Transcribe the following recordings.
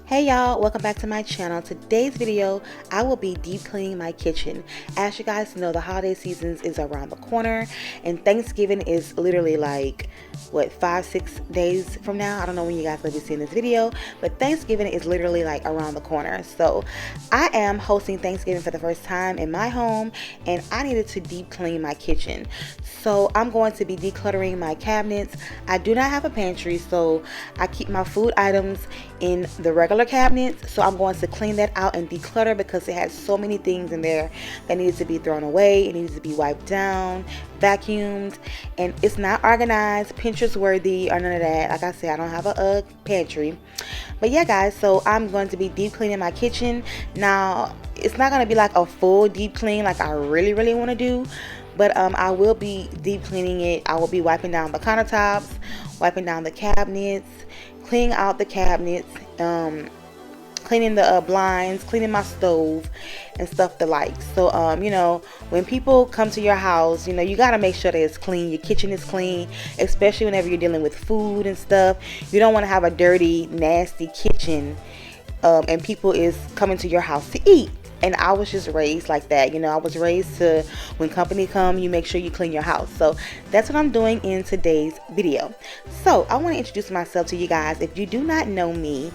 Hey y'all, welcome back to my channel. Today's video, I will be deep cleaning my kitchen. As you guys know, the holiday seasons is around the corner and Thanksgiving is literally like, what, 5-6 days from now? I don't know when you guys will be seeing this video, but Thanksgiving is literally like around the corner. So I am hosting Thanksgiving for the first time in my home and I needed to deep clean my kitchen. So I'm going to be decluttering my cabinets. I do not have a pantry, so I keep my food items in the regular cabinets. So I'm going to clean that out and declutter because it has so many things in there that needs to be thrown away. It needs to be wiped down, vacuumed, and it's not organized, Pinterest worthy, or none of that. Like I said, I don't have a pantry. But yeah guys, so I'm going to be deep cleaning my kitchen. Now it's not going to be like a full deep clean like I really want to do, but I will be deep cleaning it. I will be wiping down the countertops, wiping down the cabinets, cleaning out the cabinets, cleaning the blinds, cleaning my stove and stuff the like. So you know, when people come to your house, you know, you got to make sure that it's clean, your kitchen is clean, especially whenever you're dealing with food and stuff. You don't want to have a dirty, nasty kitchen and people is coming to your house to eat. And I was just raised like that, you know. I was raised to, when company come, you make sure you clean your house. So that's what I'm doing in today's video. So I want to introduce myself to you guys. If you do not know me,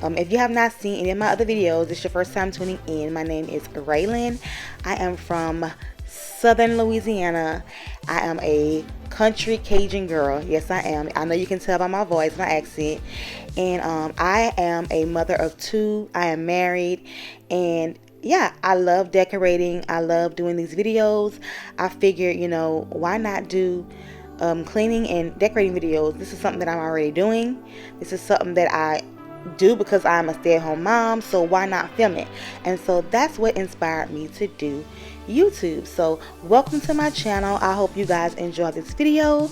if you have not seen any of my other videos, it's your first time tuning in, my name is Raylan. I am from Southern Louisiana. I am a country Cajun girl. Yes, I am. I know you can tell by my voice, my accent. And I am a mother of 2. I am married, and yeah, I love decorating. I love doing these videos. I figured, you know, why not do cleaning and decorating videos? This is something that I'm already doing. This is something that I do because I'm a stay-at-home mom, so why not film it? And so that's what inspired me to do YouTube. So welcome to my channel. I hope you guys enjoy this video,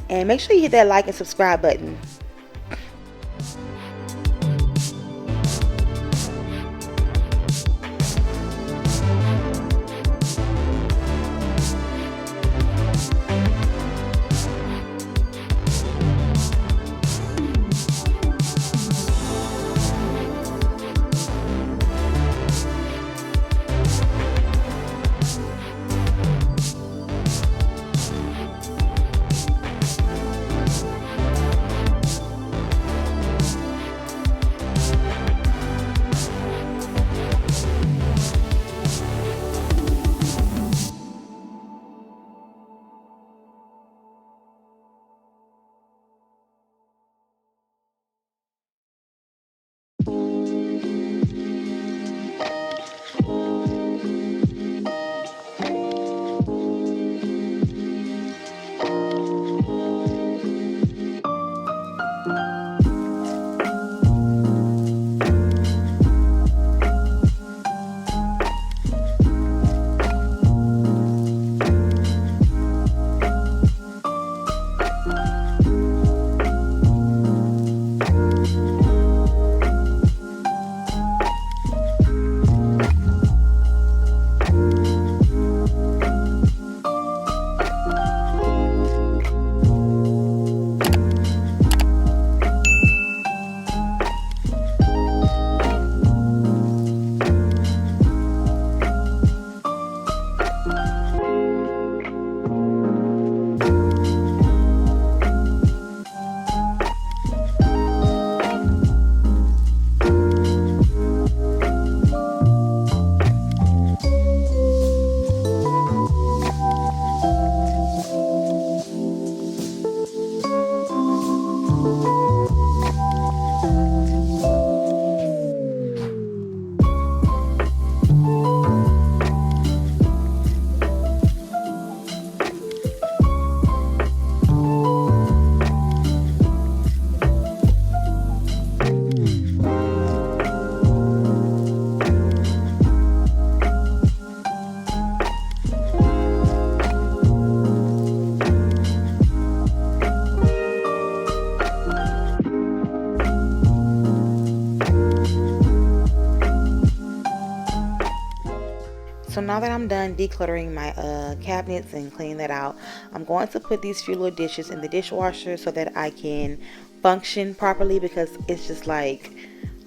and make sure you hit that like and subscribe button. So now that I'm done decluttering my cabinets and cleaning that out, I'm going to put these few little dishes in the dishwasher so that I can function properly, because it's just like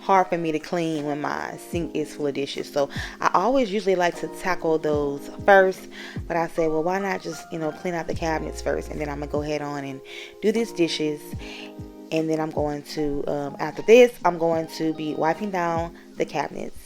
hard for me to clean when my sink is full of dishes. So I always usually like to tackle those first, but I said, well, why not just, clean out the cabinets first, and then I'm gonna go ahead on and do these dishes. And then I'm going to, after this, I'm going to be wiping down the cabinets.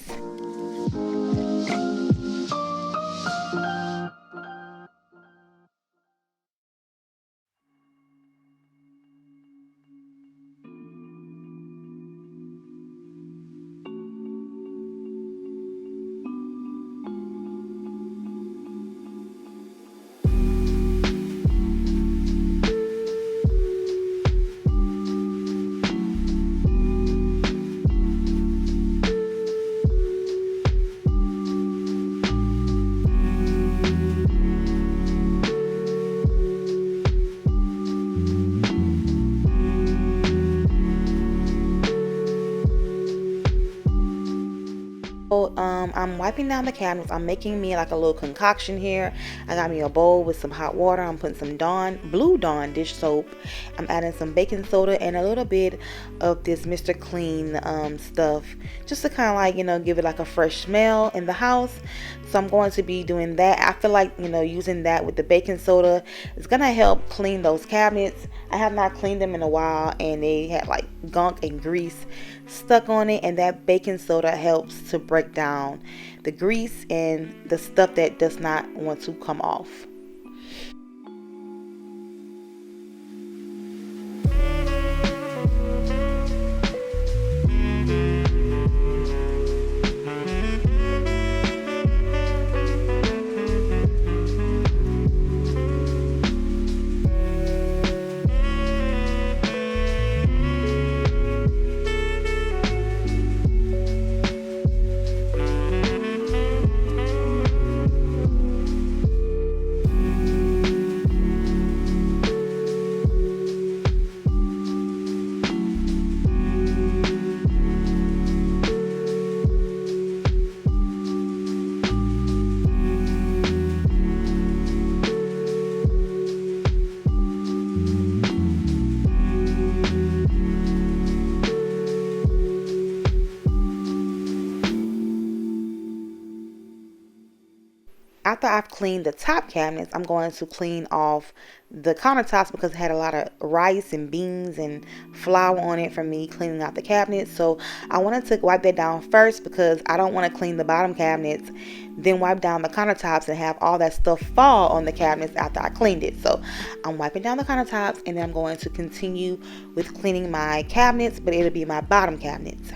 So I'm wiping down the cabinets. I'm making me like a little concoction here. I got me a bowl with some hot water. I'm putting some Blue Dawn dish soap. I'm adding some baking soda and a little bit of this Mr. Clean stuff, just to kind of like, give it like a fresh smell in the house. So I'm going to be doing that. I feel like, using that with the baking soda is going to help clean those cabinets. I have not cleaned them in a while, and they had like gunk and grease stuck on it, and that baking soda helps to break down the grease and the stuff that does not want to come off. After I've cleaned the top cabinets, I'm going to clean off the countertops because it had a lot of rice and beans and flour on it from me cleaning out the cabinets. So I wanted to wipe that down first because I don't want to clean the bottom cabinets, then wipe down the countertops and have all that stuff fall on the cabinets after I cleaned it. So I'm wiping down the countertops, and then I'm going to continue with cleaning my cabinets, but it'll be my bottom cabinets.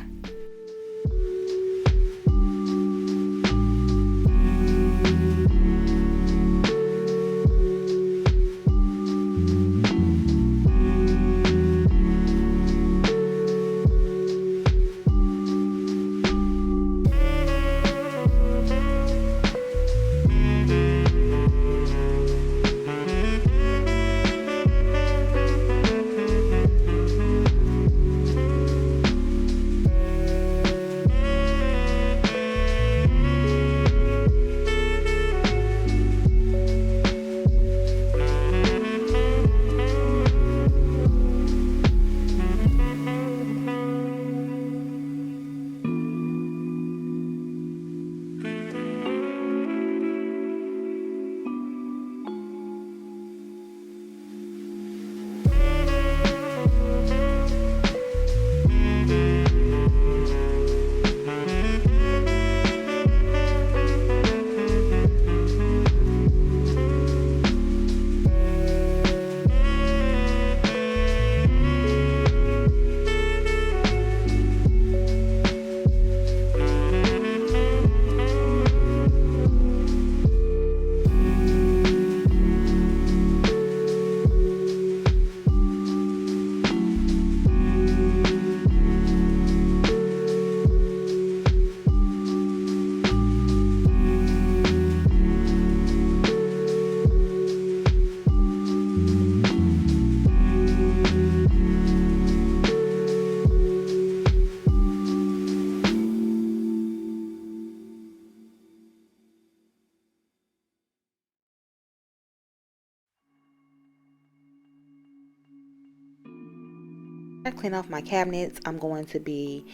to clean off my cabinets. I'm going to be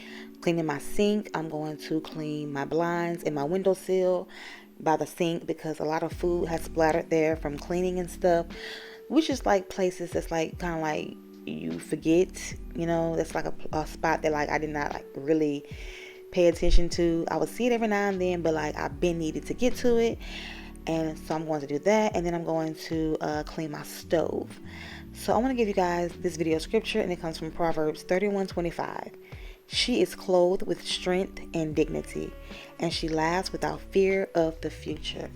cleaning my sink. I'm going to clean my blinds and my windowsill by the sink because a lot of food has splattered there from cleaning and stuff, which is like places that's like kind of like you forget, that's like a spot that like I did not like really pay attention to. I would see it every now and then, but like I've been needed to get to it. And so I'm going to do that, and then I'm going to clean my stove. So I want to give you guys this video scripture, and it comes from Proverbs 31:25. She is clothed with strength and dignity, and she laughs without fear of the future.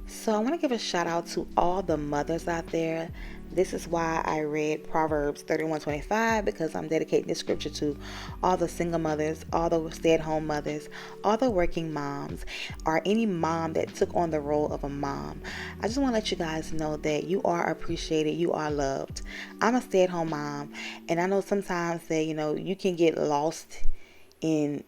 So I want to give a shout out to all the mothers out there. This is why I read Proverbs 31:25, because I'm dedicating this scripture to all the single mothers, all the stay-at-home mothers, all the working moms, or any mom that took on the role of a mom. I just want to let you guys know that you are appreciated, you are loved. I'm a stay-at-home mom, and I know sometimes that, you can get lost in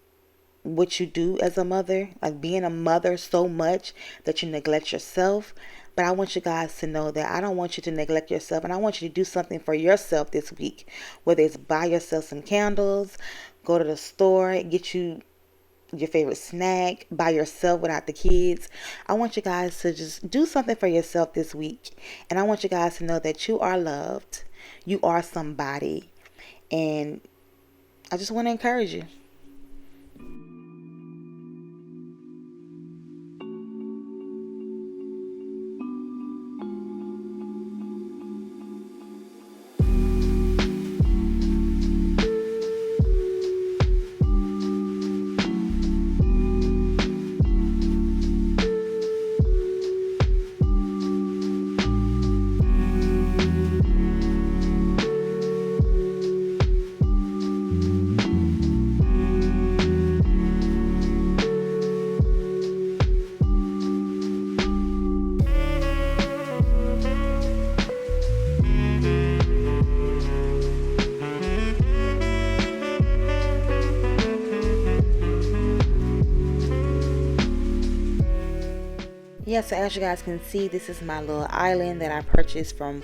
what you do as a mother, like being a mother so much that you neglect yourself. But I want you guys to know that I don't want you to neglect yourself, and I want you to do something for yourself this week, whether it's buy yourself some candles, go to the store, get you your favorite snack by yourself without the kids. I want you guys to just do something for yourself this week, and I want you guys to know that you are loved, you are somebody, and I just want to encourage you. Yeah, so as you guys can see, this is my little island that I purchased from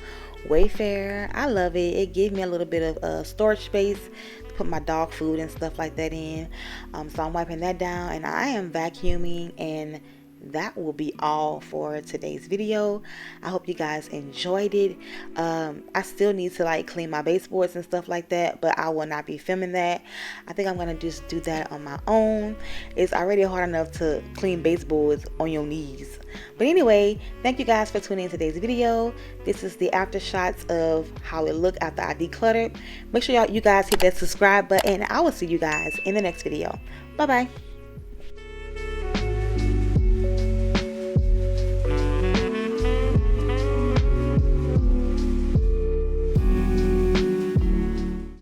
Wayfair. I love it. It gave me a little bit of storage space to put my dog food and stuff like that in. So I'm wiping that down, and I am vacuuming, and that will be all for today's video. I hope you guys enjoyed it. I still need to like clean my baseboards and stuff like that, but I will not be filming that. I think I'm gonna just do that on my own. It's already hard enough to clean baseboards on your knees. But anyway, thank you guys for tuning in today's video. This is the after shots of how it looked after I decluttered. Make sure you guys hit that subscribe button. I will see you guys in the next video. Bye bye.